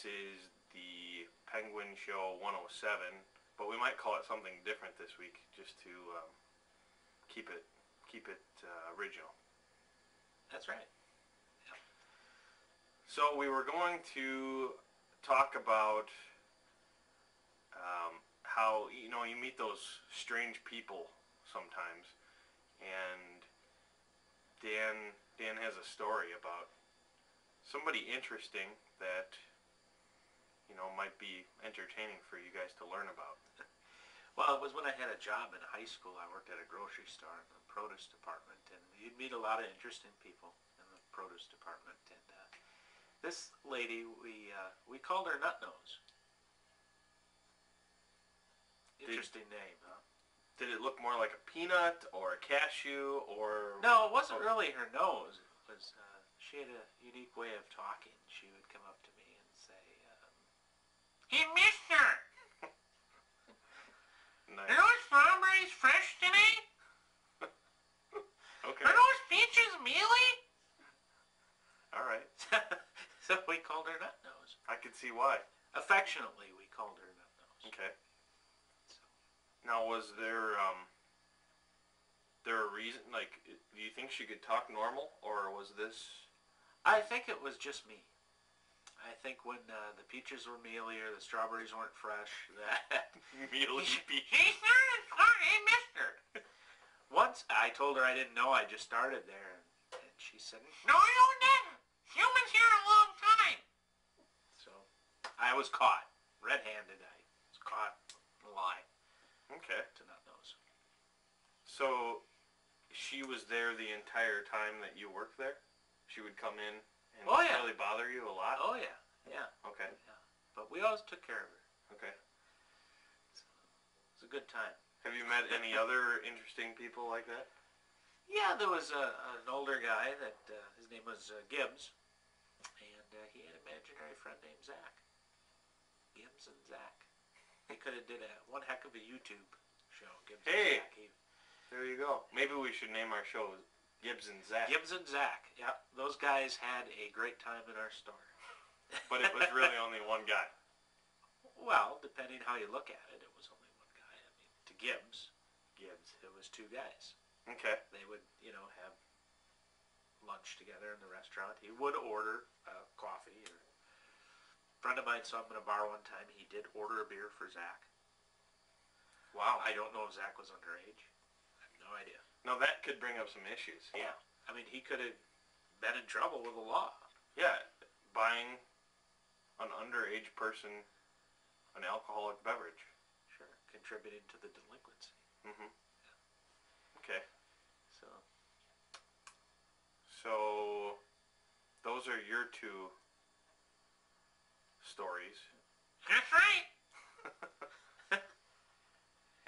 This is the Penguin Show 107, but we might call it something different this week, just to keep it original. That's right. Yeah. So we were going to talk about how you meet those strange people sometimes, and Dan has a story about somebody interesting that might be entertaining for you guys to learn about. Well, it was when I had a job in high school. I worked at a grocery store in the produce department, and you'd meet a lot of interesting people in the produce department. And this lady, we called her Nut Nose. Interesting name, huh? Did it look more like a peanut or a cashew or? No, it wasn't really her nose. It was she had a unique way of talking. She would come up to me and say, "Hey, mister! Nice. Are those strawberries fresh today? Okay. Are those peaches mealy?" All right. So we called her Nut Nose. I could see why. Affectionately, we called her Nut Nose. Okay. So, Now, was there a reason? Like, do you think she could talk normal, or was this? I think it was just me. I think when the peaches were mealy or the strawberries weren't fresh, that Mealy peach. Hey, sir, hey, mister. Once I told her I didn't know. I just started there, and she said, "No, you didn't. Human's here a long time." So I was caught red-handed. I was caught in a lie. Okay. To Nut Nose. So she was there the entire time that you worked there? She would come in and Oh, yeah. really bother you a lot? Oh yeah, yeah. Okay. Yeah. But we always took care of her. Okay. So it was a good time. Have you met any other interesting people like that? Yeah, there was an older guy that his name was Gibbs, and he had an imaginary friend named Zach. Gibbs and Zach. He could have did one heck of a YouTube show. Gibbs Hey! and Zach. There you go. Maybe we should name our show Gibbs and Zach. Gibbs and Zach. Yeah, those guys had a great time in our store. But it was really only one guy. Well, depending how you look at it, it was only one guy. I mean, to Gibbs, it was two guys. Okay. They would, have lunch together in the restaurant. He would order coffee. A friend of mine saw him in a bar one time. He did order a beer for Zach. Wow. I don't know if Zach was underage. I have no idea. Now that could bring up some issues. Yeah. I mean, he could have been in trouble with the law. Yeah. Buying an underage person an alcoholic beverage. Sure. Contributing to the delinquency. Mm-hmm. Okay. So those are your two stories. that's right.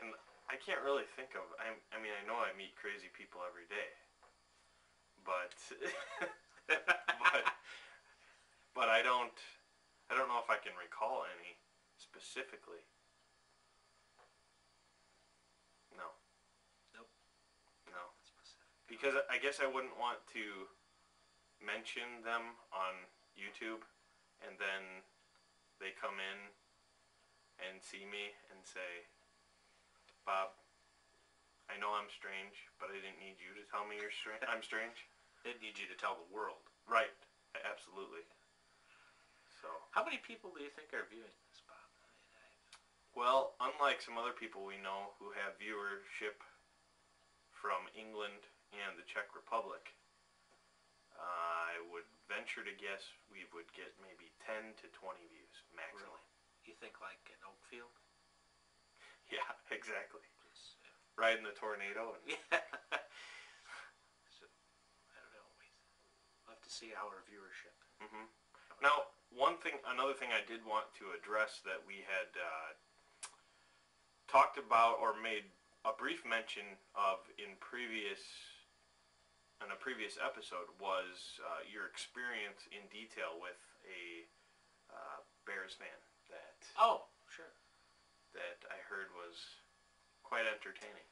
And I can't really think of. I mean, I know I meet crazy people every day, but but I don't know if I can recall any specifically. No. Nope. No. Specific. Because I guess I wouldn't want to mention them on YouTube, and then they come in and see me and say, "Bob, I know I'm strange, but I didn't need you to tell me I'm strange." Didn't need you to tell the world. Right. Absolutely. So. How many people do you think are viewing this, Bob? Well, unlike some other people we know who have viewership from England and the Czech Republic, I would venture to guess we would get maybe 10 to 20 views maximum. Really? You think like in Oakfield? Yeah, exactly. Just, Riding the tornado. And yeah. So, I don't know. We'll have to see our viewership. Mm-hmm. Now, another thing I did want to address that we had talked about or made a brief mention of in a previous episode was your experience in detail with a Bears fan that Oh, sure. that I heard was quite entertaining.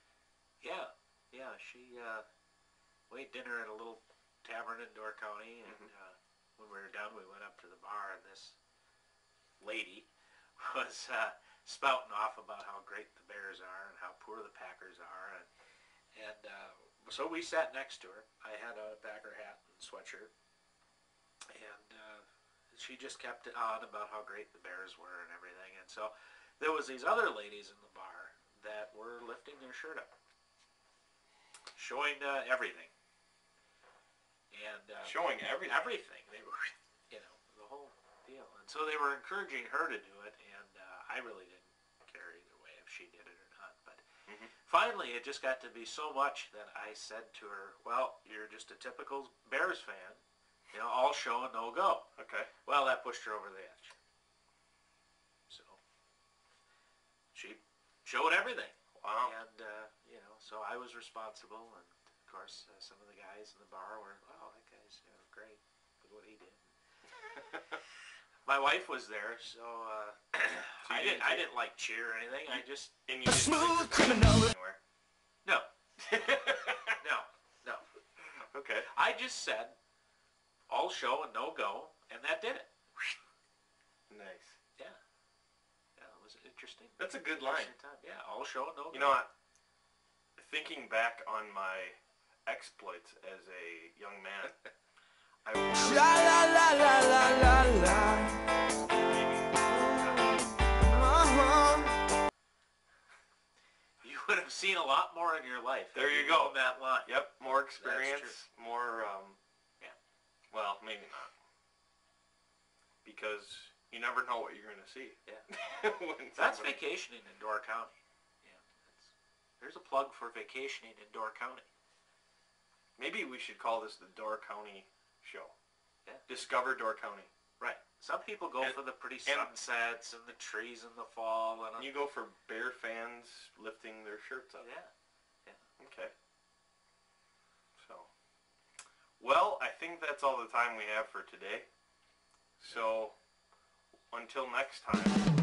Yeah. She we ate dinner at a little tavern in Door County, and when we were done, we went up to the bar, and this lady was spouting off about how great the Bears are and how poor the Packers are, and so we sat next to her. I had a Packer hat and sweatshirt, and she just kept it on about how great the Bears were and everything. And so there was these other ladies in the bar that were lifting their shirt up, showing everything. And Showing everything. Everything. They were, the whole deal. And so they were encouraging her to do it, and I really didn't care either way if she did it or not. But finally, it just got to be so much that I said to her, well, you're just a typical Bears fan. All show and no go. Okay. Well, that pushed her over the edge. So she showed everything. Wow. And, so I was responsible, and of course, some of the guys in the bar were, wow, that guy's great. Look what he did. My wife was there, so I didn't like cheer or anything. I just And you smooth criminal. Anywhere. no, no. Okay. I just said all show and no go, and that did it. Nice. Yeah, it was interesting. That's a good line. Time. Yeah, all show and no go. You know what? Thinking back on my exploits as a young man, I La la la la la la la. You would have seen a lot more in your life. There you go. On that line. Yep, more experience, more, yeah. Well, maybe not. Because you never know what you're going to see. Yeah. That's vacationing in Door County. Yeah. There's a plug for vacationing in Door County. Maybe we should call this the Door County show. Yeah. Discover Door County. Right. Some people go for the pretty sunsets and the trees in the fall. And you go for Bear fans lifting their shirts up. Yeah. Yeah. Okay. So, well, I think that's all the time we have for today. So, until next time.